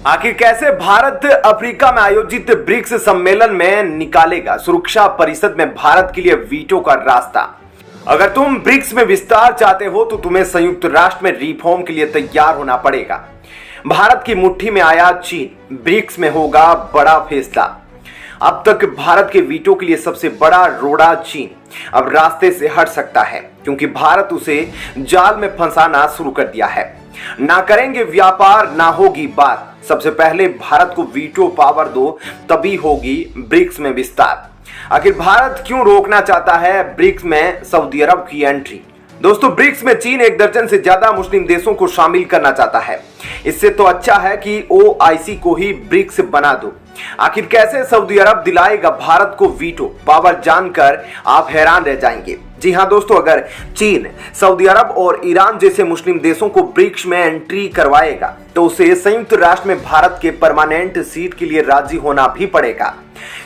आखिर कैसे भारत अफ्रीका में आयोजित ब्रिक्स सम्मेलन में निकालेगा सुरक्षा परिषद में भारत के लिए वीटो का रास्ता। अगर तुम ब्रिक्स में विस्तार चाहते हो तो तुम्हें संयुक्त राष्ट्र में रिफॉर्म के लिए तैयार होना पड़ेगा। भारत की मुट्ठी में आया चीन, ब्रिक्स में होगा बड़ा फैसला। अब तक भारत के वीटो के लिए सबसे बड़ा रोड़ा चीन अब रास्ते से हट सकता है, क्योंकि भारत उसे जाल में फंसाना शुरू कर दिया है। ना करेंगे व्यापार, ना होगी बात। सबसे पहले भारत को वीटो पावर दो, तभी होगी ब्रिक्स में विस्तार। आखिर भारत क्यों रोकना चाहता है ब्रिक्स में सऊदी अरब की एंट्री? दोस्तों, ब्रिक्स में चीन 1 दर्जन से ज्यादा मुस्लिम देशों को शामिल करना चाहता है। इससे तो अच्छा है कि ओआईसी को ही ब्रिक्स बना दो। आखिर कैसे सऊदी अरब दिलाएगा भारत को वीटो पावर, जानकर आप हैरान रह जाएंगे। जी हां दोस्तों, अगर चीन, सऊदी अरब और ईरान जैसे मुस्लिम देशों को ब्रिक्स में एंट्री करवाएगा तो उसे संयुक्त राष्ट्र में भारत के परमानेंट सीट के लिए राजी होना भी पड़ेगा,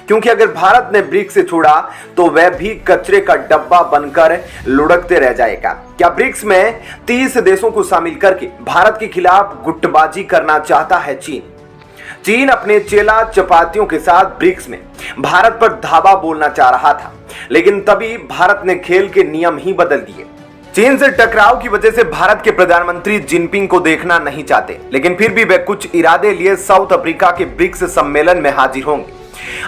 क्योंकि अगर भारत ने ब्रिक्स से छोड़ा तो वह भी कचरे का डब्बा बनकर लुढ़कते रह जाएगा। क्या ब्रिक्स में 30 देशों को शामिल करके भारत के खिलाफ गुटबाजी करना चाहता है चीन? चीन अपने चेला चपातियों के साथ ब्रिक्स में भारत पर धावा बोलना चाह रहा था, लेकिन तभी भारत ने खेल के नियम ही बदल दिए। चीन से टकराव की वजह से भारत के प्रधानमंत्री जिनपिंग को देखना नहीं चाहते, लेकिन फिर भी वे कुछ इरादे लिए साउथ अफ्रीका के ब्रिक्स सम्मेलन में हाजिर होंगे।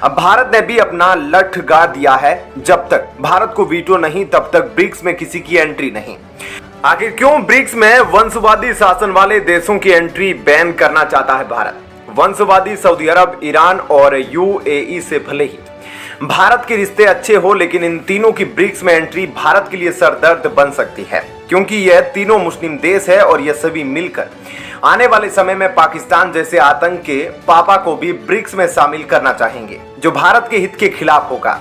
अब भारत ने भी अपना लठ गाड़ दिया है, जब तक भारत को वीटो नहीं तब तक ब्रिक्स में किसी की एंट्री नहीं। आखिर क्यों ब्रिक्स में वंशवादी शासन वाले देशों की एंट्री बैन करना चाहता है भारत? वंशवादी सऊदी अरब, ईरान और यूएई से भले ही भारत के रिश्ते अच्छे हो, लेकिन इन तीनों की ब्रिक्स में एंट्री भारत के लिए सरदर्द बन सकती है, क्योंकि यह तीनों मुस्लिम देश है और यह सभी मिलकर आने वाले समय में पाकिस्तान जैसे आतंक के पापा को भी ब्रिक्स में शामिल करना चाहेंगे, जो भारत के हित के खिलाफ होगा।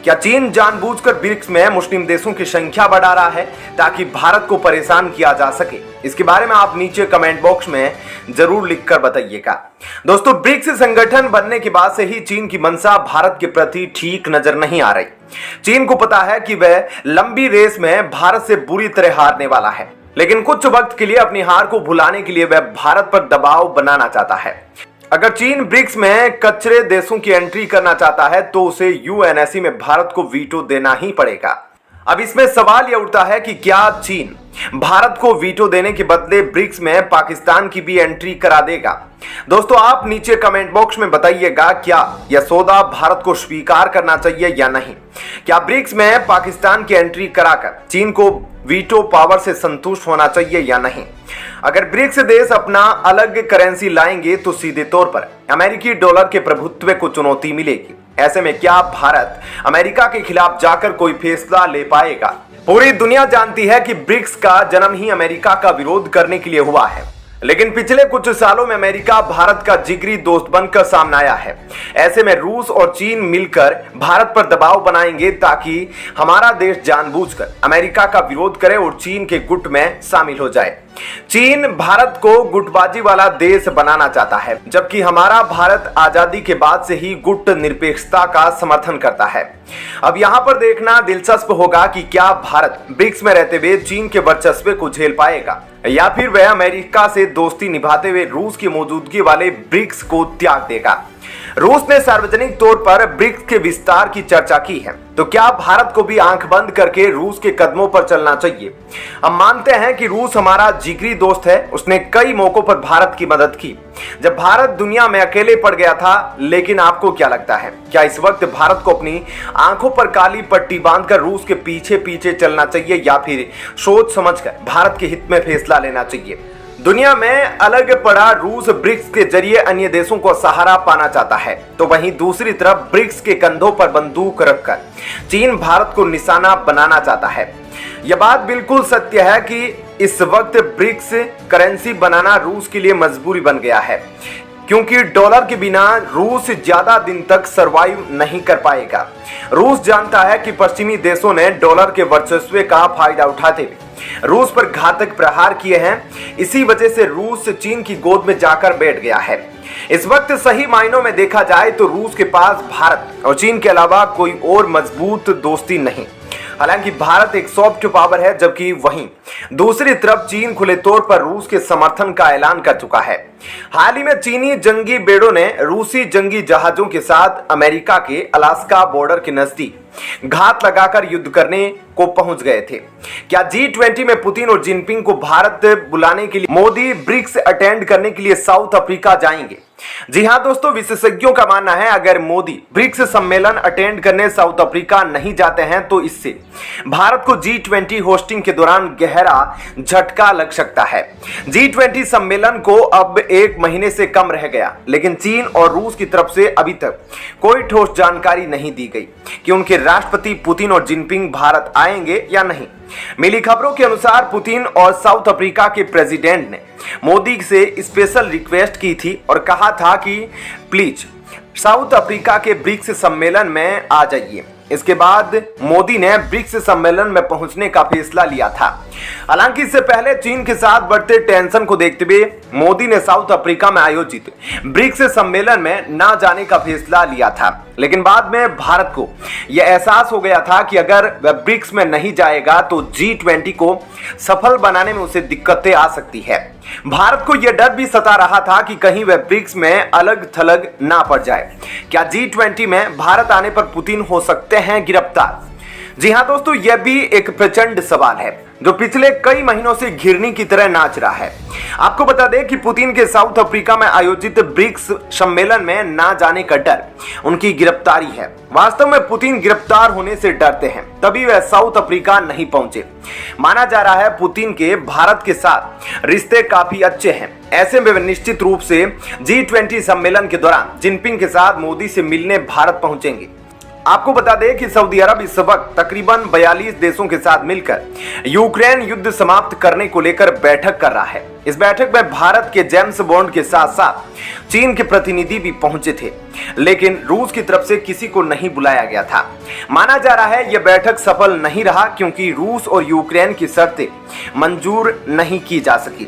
क्या चीन जानबूझकर ब्रिक्स में मुस्लिम देशों की संख्या बढ़ा रहा है ताकि भारत को परेशान किया जा सके? इसके बारे में आप नीचे कमेंट बॉक्स में जरूर लिखकर बताइएगा। दोस्तों, ब्रिक्स संगठन बनने के बाद से ही चीन की मंशा भारत के प्रति ठीक नजर नहीं आ रही। चीन को पता है कि वह लंबी रेस में भारत से बुरी तरह हारने वाला है, लेकिन कुछ वक्त के लिए अपनी हार को भुलाने के लिए वह भारत पर दबाव बनाना चाहता है। अगर चीन ब्रिक्स में कचरे देशों की एंट्री करना चाहता है तो उसे यूएनएससी में भारत को वीटो देना ही पड़ेगा। अब इसमें सवाल यह उठता है कि क्या चीन भारत को वीटो देने के बदले ब्रिक्स में पाकिस्तान की भी एंट्री करा देगा? दोस्तों, आप नीचे कमेंट बॉक्स में बताइएगा, क्या यह सौदा भारत को स्वीकार करना चाहिए या नहीं? क्या ब्रिक्स में पाकिस्तान की एंट्री कराकर चीन को वीटो पावर से संतुष्ट होना चाहिए या नहीं? अगर ब्रिक्स देश अपना अलग करेंसी लाएंगे तो सीधे तौर पर अमेरिकी डॉलर के प्रभुत्व को चुनौती मिलेगी। ऐसे में क्या भारत अमेरिका के खिलाफ जाकर कोई फैसला ले पाएगा? पूरी दुनिया जानती है कि ब्रिक्स का जन्म ही अमेरिका का विरोध करने के लिए हुआ है, लेकिन पिछले कुछ सालों में अमेरिका भारत का जिगरी दोस्त बनकर सामने आया है। ऐसे में रूस और चीन मिलकर भारत पर दबाव बनाएंगे ताकि हमारा देश जानबूझकर अमेरिका का विरोध करे और चीन के गुट में शामिल हो जाए। चीन भारत को गुटबाजी वाला देश बनाना चाहता है, जबकि हमारा भारत आजादी के बाद से ही गुट निरपेक्षता का समर्थन करता है। अब यहाँ पर देखना दिलचस्प होगा कि क्या भारत ब्रिक्स में रहते हुए चीन के वर्चस्व को झेल पाएगा, या फिर वह अमेरिका से दोस्ती निभाते हुए रूस की मौजूदगी वाले ब्रिक्स को त्याग देगा। रूस ने सार्वजनिक तौर पर ब्रिक्स के विस्तार की चर्चा की है, तो क्या भारत को भी आंख बंद करके रूस के कदमों पर चलना चाहिए? हम मानते हैं कि रूस हमारा जिगरी दोस्त है। उसने कई मौकों पर भारत की मदद की जब भारत दुनिया में अकेले पड़ गया था। लेकिन आपको क्या लगता है, क्या इस वक्त भारत को अपनी आंखों पर काली पट्टी बांधकर रूस के पीछे पीछे चलना चाहिए, या फिर सोच समझकर भारत के हित में फैसला लेना चाहिए? दुनिया में अलग पड़ा रूस ब्रिक्स के जरिए अन्य देशों को सहारा पाना चाहता है, तो वहीं दूसरी तरफ ब्रिक्स के कंधों पर बंदूक रखकर चीन भारत को निशाना बनाना चाहता है। यह बात बिल्कुल सत्य है कि इस वक्त ब्रिक्स करेंसी बनाना रूस के लिए मजबूरी बन गया है, क्योंकि डॉलर के बिना रूस ज्यादा दिन तक सरवाइव नहीं कर पाएगा। रूस जानता है कि पश्चिमी देशों ने डॉलर के वर्चस्व का फायदा उठाते हुए रूस पर घातक प्रहार किए हैं। इसी वजह से रूस चीन की गोद में जाकर बैठ गया है। इस वक्त सही मायनों में देखा जाए तो रूस के पास भारत और चीन के अलावा कोई और मजबूत दोस्ती नहीं। हालांकि भारत एक सॉफ्ट पावर है, जबकि वहीं दूसरी तरफ चीन खुले तौर पर रूस के समर्थन का ऐलान कर चुका है। हाल ही में चीनी जंगी बेड़ों ने रूसी जंगी जहाजों के साथ अमेरिका के अलास्का बॉर्डर के नजदीक घात लगाकर युद्ध करने को पहुंच गए थे। क्या G20 में पुतिन और जिनपिंग को भारत बुलाने के लिए मोदी ब्रिक्स अटेंड करने के लिए साउथ अफ्रीका जाएंगे? जी हां दोस्तों, विशेषज्ञों का मानना है अगर मोदी ब्रिक्स सम्मेलन अटेंड करने साउथ अफ्रीका नहीं जाते हैं तो इससे भारत को G20 होस्टिंग के दौरान गहरा झटका लग सकता है। G20 सम्मेलन को अब 1 महीने से कम रह गया, लेकिन चीन और रूस की तरफ से अभी तक कोई ठोस जानकारी नहीं दी गई कि उनके राष्ट्रपति पुतिन और जिनपिंग भारत आएंगे या नहीं। मिली खबरों के अनुसार पुतिन और साउथ अफ्रीका के प्रेसिडेंट ने मोदी से स्पेशल रिक्वेस्ट की थी और कहा था कि प्लीज साउथ अफ्रीका के ब्रिक्स सम्मेलन में आ जाइए। इसके बाद मोदी ने ब्रिक्स सम्मेलन में पहुंचने का फैसला लिया था। हालांकि इससे पहले चीन के साथ बढ़ते टेंशन को देखते हुए मोदी ने साउथ अफ्रीका में आयोजित ब्रिक्स सम्मेलन में न जाने का फैसला लिया था, लेकिन बाद में भारत को यह एहसास हो गया था कि अगर वह ब्रिक्स में नहीं जाएगा तो G20 को सफल बनाने में उसे दिक्कतें आ सकती है। भारत को यह डर भी सता रहा था कि कहीं वह ब्रिक्स में अलग थलग ना पड़ जाए। क्या G20 में भारत आने पर पुतिन हो सकते हैं गिरफ्तार? जी हां दोस्तों, यह भी एक प्रचंड सवाल है जो पिछले कई महीनों से घिरनी की तरह नाच रहा है। आपको बता दें कि पुतिन के साउथ अफ्रीका में आयोजित ब्रिक्स सम्मेलन में ना जाने का डर उनकी गिरफ्तारी है। वास्तव में पुतिन गिरफ्तार होने से डरते हैं, तभी वह साउथ अफ्रीका नहीं पहुंचे। माना जा रहा है पुतिन के भारत के साथ रिश्ते काफी अच्छे हैं। ऐसे में वे निश्चित रूप से G20 सम्मेलन के दौरान जिनपिंग के साथ मोदी से मिलने भारत पहुंचेंगे। आपको बता दें कि सऊदी अरब इस वक्त तकरीबन 42 देशों के साथ मिलकर यूक्रेन युद्ध समाप्त करने को लेकर बैठक कर रहा है। इस बैठक में भारत के जेम्स बॉन्ड के साथ साथ चीन के प्रतिनिधि भी पहुंचे थे, लेकिन रूस की तरफ से किसी को नहीं बुलाया गया था। माना जा रहा है यह बैठक सफल नहीं रहा क्योंकि रूस और यूक्रेन की शर्तें मंजूर नहीं की जा सकी।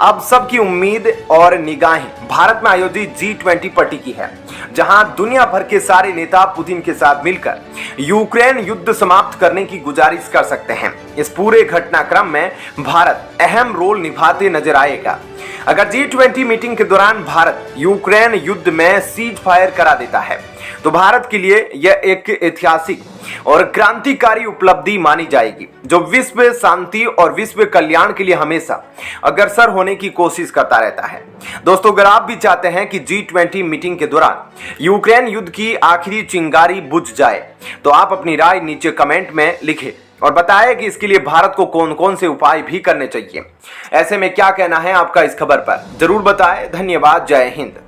अब सबकी उम्मीद और निगाहें भारत में आयोजित G20 पर टिकी है, जहां दुनिया भर के सारे नेता पुतिन के साथ मिलकर यूक्रेन युद्ध समाप्त करने की गुजारिश कर सकते हैं। इस पूरे घटनाक्रम में भारत अहम रोल निभाते नजर आएगा। अगर G20 मीटिंग के दौरान भारत यूक्रेन युद्ध में सीज फायर करा देता है तो भारत के लिए यह एक ऐतिहासिक और क्रांतिकारी उपलब्धि मानी जाएगी, जो विश्व शांति और विश्व कल्याण के लिए हमेशा अग्रसर होने की कोशिश करता रहता है। दोस्तों, अगर आप भी चाहते हैं कि G20 मीटिंग के दौरान यूक्रेन युद्ध की आखिरी चिंगारी बुझ जाए तो आप अपनी राय नीचे कमेंट में लिखें और बताएं कि इसके लिए भारत को कौन कौन से उपाय भी करने चाहिए। ऐसे में क्या कहना है आपका इस खबर पर, जरूर बताएं। धन्यवाद। जय हिंद।